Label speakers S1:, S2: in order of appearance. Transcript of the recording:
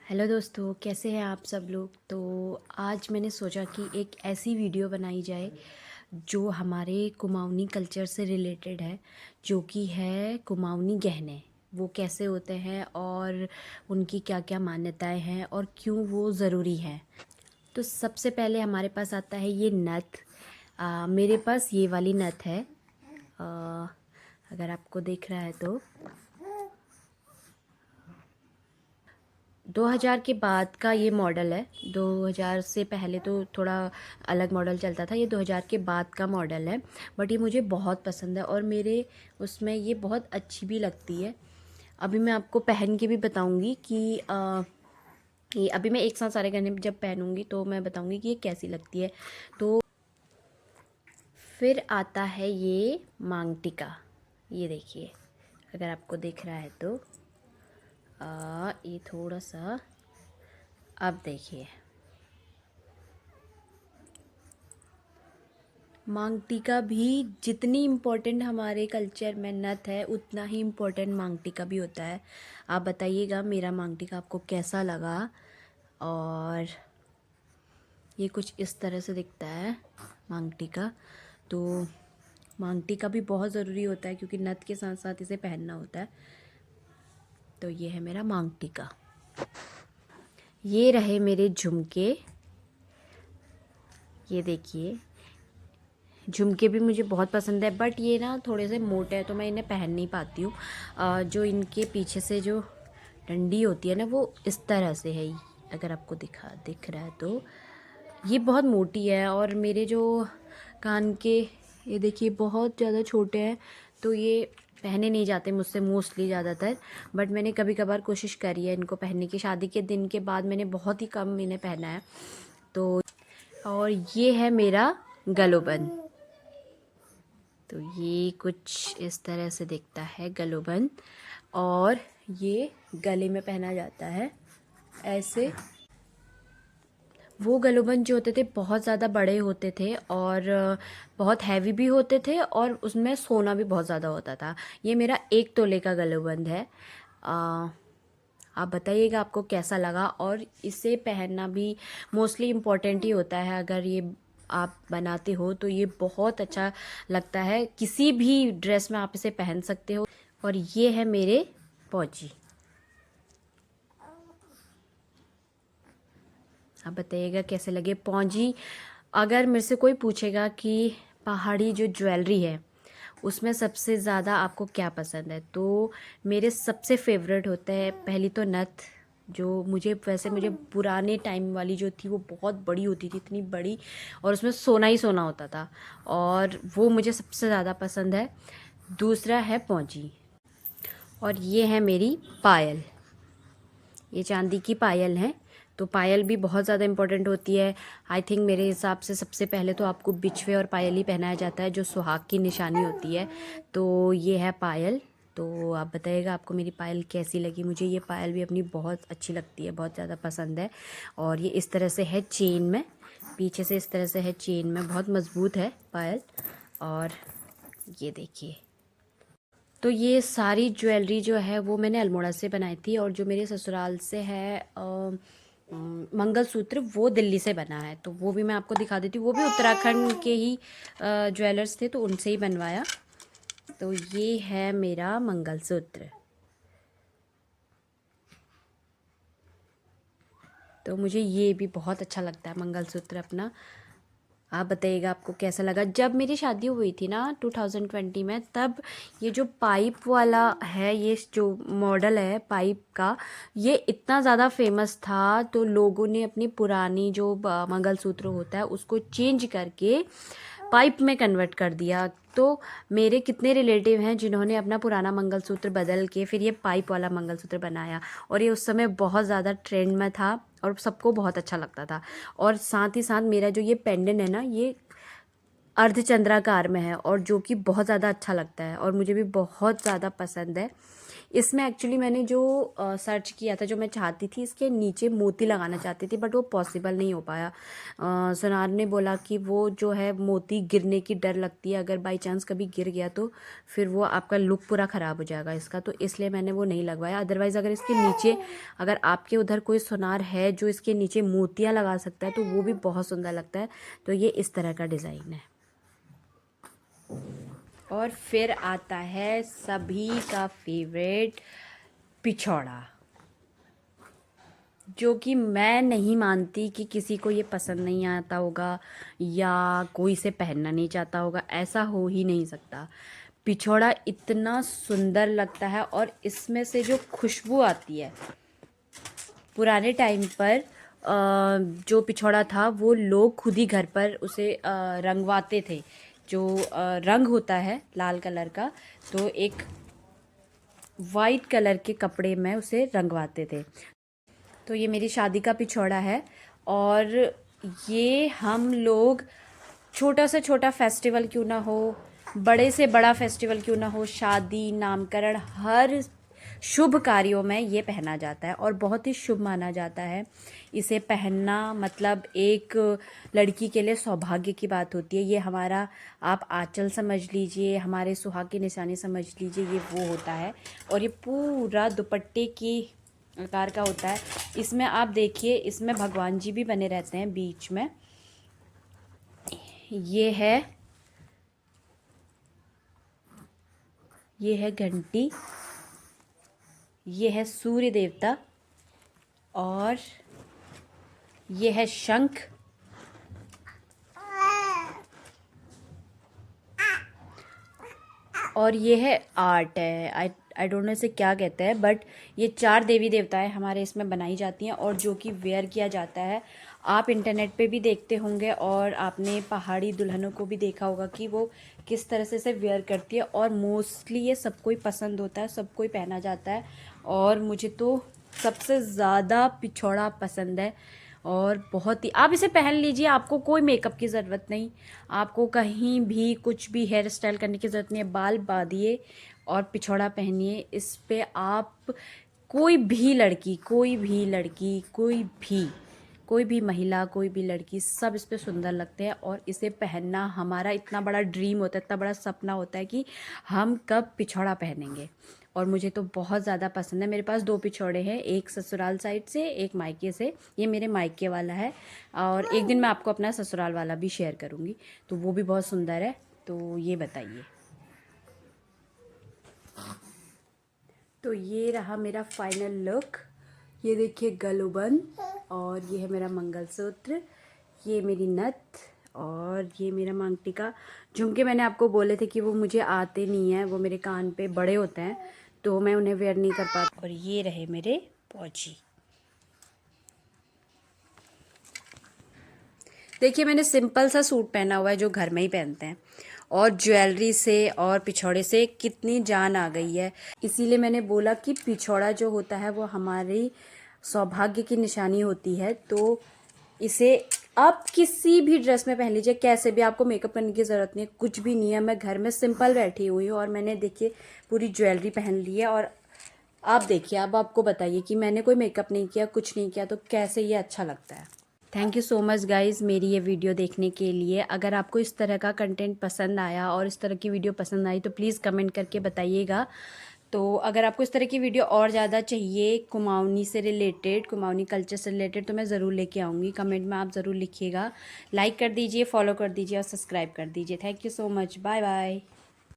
S1: Hello दोस्तों, कैसे हैं आप सब लोग। तो आज मैंने सोचा कि एक ऐसी वीडियो बनाई जाए जो हमारे कुमाऊनी कल्चर से रिलेटेड है, जो कि है कुमाऊनी गहने। वो कैसे होते हैं और उनकी क्या क्या मान्यताएं हैं और क्यों वो ज़रूरी हैं। तो सबसे पहले हमारे पास आता है ये नथ। मेरे पास ये वाली नथ है। अगर आपको दिख रहा है तो 2000 के बाद का ये मॉडल है। 2000 से पहले तो थोड़ा अलग मॉडल चलता था, ये 2000 के बाद का मॉडल है। बट ये मुझे बहुत पसंद है और मेरे उसमें ये बहुत अच्छी भी लगती है। अभी मैं आपको पहन के भी बताऊंगी कि ये अभी मैं एक साथ सारे गहने जब पहनूंगी तो मैं बताऊंगी कि ये कैसी लगती है। तो फिर आता है ये मांग टीका। ये देखिए, अगर आपको दिख रहा है तो ये थोड़ा सा, अब देखिए, मांग टीका भी जितनी इम्पोर्टेंट हमारे कल्चर में नथ है उतना ही इम्पोर्टेंट मांग टीका भी होता है। आप बताइएगा मेरा मांग टीका आपको कैसा लगा। और ये कुछ इस तरह से दिखता है मांग टीका। तो मांग टीका भी बहुत ज़रूरी होता है क्योंकि नथ के साथ साथ इसे पहनना होता है। तो ये है मेरा मांग टीका। ये रहे मेरे झुमके। ये देखिए, झुमके भी मुझे बहुत पसंद है, बट ये ना थोड़े से मोटे हैं तो मैं इन्हें पहन नहीं पाती हूँ। जो इनके पीछे से जो डंडी होती है ना, वो इस तरह से है। अगर आपको दिख रहा है तो ये बहुत मोटी है। और मेरे जो कान के, ये देखिए, बहुत ज़्यादा छोटे हैं, तो ये पहने नहीं जाते मुझसे मोस्टली ज़्यादातर। बट मैंने कभी कभार कोशिश करी है इनको पहनने की। शादी के दिन के बाद मैंने बहुत ही कम इन्हें पहना है। तो और ये है मेरा गलोबन। तो ये कुछ इस तरह से दिखता है गलोबन। और ये गले में पहना जाता है ऐसे। वो गलोबन जो होते थे बहुत ज़्यादा बड़े होते थे और बहुत हैवी भी होते थे और उसमें सोना भी बहुत ज़्यादा होता था। ये मेरा 1 तोले का गलोबंद है। आप बताइएगा आपको कैसा लगा। और इसे पहनना भी मोस्टली इम्पॉर्टेंट ही होता है। अगर ये आप बनाते हो तो ये बहुत अच्छा लगता है, किसी भी ड्रेस में आप इसे पहन सकते हो। और ये है मेरे पौची। आप बताइएगा कैसे लगे पौजी। अगर मेरे से कोई पूछेगा कि पहाड़ी जो ज्वेलरी है उसमें सबसे ज़्यादा आपको क्या पसंद है, तो मेरे सबसे फेवरेट होते हैं पहली तो नथ। जो मुझे पुराने टाइम वाली जो थी वो बहुत बड़ी होती थी, इतनी बड़ी, और उसमें सोना ही सोना होता था, और वो मुझे सबसे ज़्यादा पसंद है। दूसरा है पौंची। और ये है मेरी पायल। ये चांदी की पायल है। तो पायल भी बहुत ज़्यादा इम्पोर्टेंट होती है। आई थिंक मेरे हिसाब से सबसे पहले तो आपको बिछवे और पायल ही पहनाया जाता है, जो सुहाग की निशानी होती है। तो ये है पायल। तो आप बताइएगा आपको मेरी पायल कैसी लगी। मुझे ये पायल भी अपनी बहुत अच्छी लगती है, बहुत ज़्यादा पसंद है। और ये इस तरह से है चेन में, पीछे से इस तरह से है चेन में, बहुत मज़बूत है पायल। और ये देखिए, तो ये सारी ज्वेलरी जो है वो मैंने अल्मोड़ा से बनाई थी। और जो मेरे ससुराल से है मंगलसूत्र, वो दिल्ली से बना है। तो वो भी मैं आपको दिखा देती हूँ। वो भी उत्तराखंड के ही ज्वेलर्स थे, तो उनसे ही बनवाया। तो ये है मेरा मंगलसूत्र। तो मुझे ये भी बहुत अच्छा लगता है मंगलसूत्र अपना। आप बताइएगा आपको कैसा लगा। जब मेरी शादी हुई थी ना 2020 में, तब ये जो पाइप वाला है, ये जो मॉडल है पाइप का, ये इतना ज़्यादा फेमस था। तो लोगों ने अपनी पुरानी जो मंगलसूत्र होता है उसको चेंज करके पाइप में कन्वर्ट कर दिया। तो मेरे कितने रिलेटिव हैं जिन्होंने अपना पुराना मंगलसूत्र बदल के फिर ये पाइप वाला मंगलसूत्र बनाया। और ये उस समय बहुत ज़्यादा ट्रेंड में था और सबको बहुत अच्छा लगता था। और साथ ही साथ मेरा जो ये पेंडेंट है ना, ये अर्धचंद्राकार में है, और जो कि बहुत ज़्यादा अच्छा लगता है और मुझे भी बहुत ज़्यादा पसंद है। इसमें एक्चुअली मैंने जो सर्च किया था, जो मैं चाहती थी, इसके नीचे मोती लगाना चाहती थी, बट वो पॉसिबल नहीं हो पाया। सुनार ने बोला कि वो जो है मोती गिरने की डर लगती है, अगर बाई चांस कभी गिर गया तो फिर वो आपका लुक पूरा ख़राब हो जाएगा इसका, तो इसलिए मैंने वो नहीं लगवाया। अदरवाइज़ अगर इसके नीचे, अगर आपके उधर कोई सुनार है जो इसके नीचे मोतियाँ लगा सकता है तो वो भी बहुत सुंदर लगता है। तो ये इस तरह का डिज़ाइन है। और फिर आता है सभी का फेवरेट पिछौड़ा, जो कि मैं नहीं मानती कि किसी को ये पसंद नहीं आता होगा या कोई इसे पहनना नहीं चाहता होगा, ऐसा हो ही नहीं सकता। पिछौड़ा इतना सुंदर लगता है और इसमें से जो खुशबू आती है, पुराने टाइम पर जो पिछौड़ा था वो लोग खुद ही घर पर उसे रंगवाते थे। जो रंग होता है लाल कलर का, तो एक वाइट कलर के कपड़े में उसे रंगवाते थे। तो ये मेरी शादी का पिछौड़ा है और ये हम लोग छोटा से छोटा फेस्टिवल क्यों ना हो, बड़े से बड़ा फेस्टिवल क्यों ना हो, शादी, नामकरण, हर शुभ कार्यों में ये पहना जाता है और बहुत ही शुभ माना जाता है। इसे पहनना मतलब एक लड़की के लिए सौभाग्य की बात होती है। ये हमारा, आप आंचल समझ लीजिए, हमारे सुहाग की निशानी समझ लीजिए, ये वो होता है। और ये पूरा दुपट्टे की आकार का होता है। इसमें आप देखिए, इसमें भगवान जी भी बने रहते हैं बीच में। ये है घंटी, ये है सूर्य देवता, और ये है शंख, और ये है आर्ट है। आई डोंट नो इसे क्या कहते हैं, बट ये 4 देवी देवताएं हमारे इसमें बनाई जाती हैं और जो कि वेयर किया जाता है। आप इंटरनेट पे भी देखते होंगे और आपने पहाड़ी दुल्हनों को भी देखा होगा कि वो किस तरह से इसे वेयर करती है, और मोस्टली ये सबको ही पसंद होता है, सबको ही पहना जाता है। और मुझे तो सबसे ज़्यादा पिछौड़ा पसंद है और बहुत ही, आप इसे पहन लीजिए, आपको कोई मेकअप की ज़रूरत नहीं, आपको कहीं भी कुछ भी हेयर स्टाइल करने की ज़रूरत नहीं है। बाल बांधिए और पिछौड़ा पहनिए, इस पे आप कोई भी लड़की, कोई भी महिला, कोई भी लड़की, सब इस पे सुंदर लगते हैं। और इसे पहनना हमारा इतना बड़ा ड्रीम होता है, इतना बड़ा सपना होता है कि हम कब पिछौड़ा पहनेंगे। और मुझे तो बहुत ज़्यादा पसंद है। मेरे पास 2 पिछौड़े हैं, एक ससुराल साइड से, एक मायके से। ये मेरे मायके वाला है और एक दिन मैं आपको अपना ससुराल वाला भी शेयर करूँगी, तो वो भी बहुत सुंदर है। तो ये बताइए। तो ये रहा मेरा फाइनल लुक। ये देखिए गलुबंद, और ये है मेरा मंगलसूत्र, ये मेरी नथ, और ये मेरा मांग टीका। झुमके मैंने आपको बोले थे कि वो मुझे आते नहीं हैं, वो मेरे कान पे बड़े होते हैं तो मैं उन्हें वेयर नहीं कर पाती। और ये रहे मेरे पौची। देखिए मैंने सिंपल सा सूट पहना हुआ है जो घर में ही पहनते हैं, और ज्वेलरी से और पिछौड़े से कितनी जान आ गई है। इसीलिए मैंने बोला कि पिछौड़ा जो होता है वो हमारी सौभाग्य की निशानी होती है। तो इसे आप किसी भी ड्रेस में पहन लीजिए, कैसे भी, आपको मेकअप करने की ज़रूरत नहीं है, कुछ भी नहीं है। मैं घर में सिंपल बैठी हुई हूँ और मैंने देखिए पूरी ज्वेलरी पहन ली है। और आप देखिए, अब आपको बताइए कि मैंने कोई मेकअप नहीं किया, कुछ नहीं किया, तो कैसे ये अच्छा लगता है। Thank you so much guys मेरी ये वीडियो देखने के लिए। अगर आपको इस तरह का कंटेंट पसंद आया और इस तरह की वीडियो पसंद आई तो प्लीज़ कमेंट करके बताइएगा। तो अगर आपको इस तरह की वीडियो और ज़्यादा चाहिए कुमाऊनी से रिलेटेड, कुमाऊनी कल्चर से रिलेटेड, तो मैं ज़रूर लेके आऊँगी। कमेंट में आप ज़रूर लिखिएगा। लाइक कर दीजिए, फॉलो कर दीजिए और सब्सक्राइब कर दीजिए। Thank you so much. Bye bye.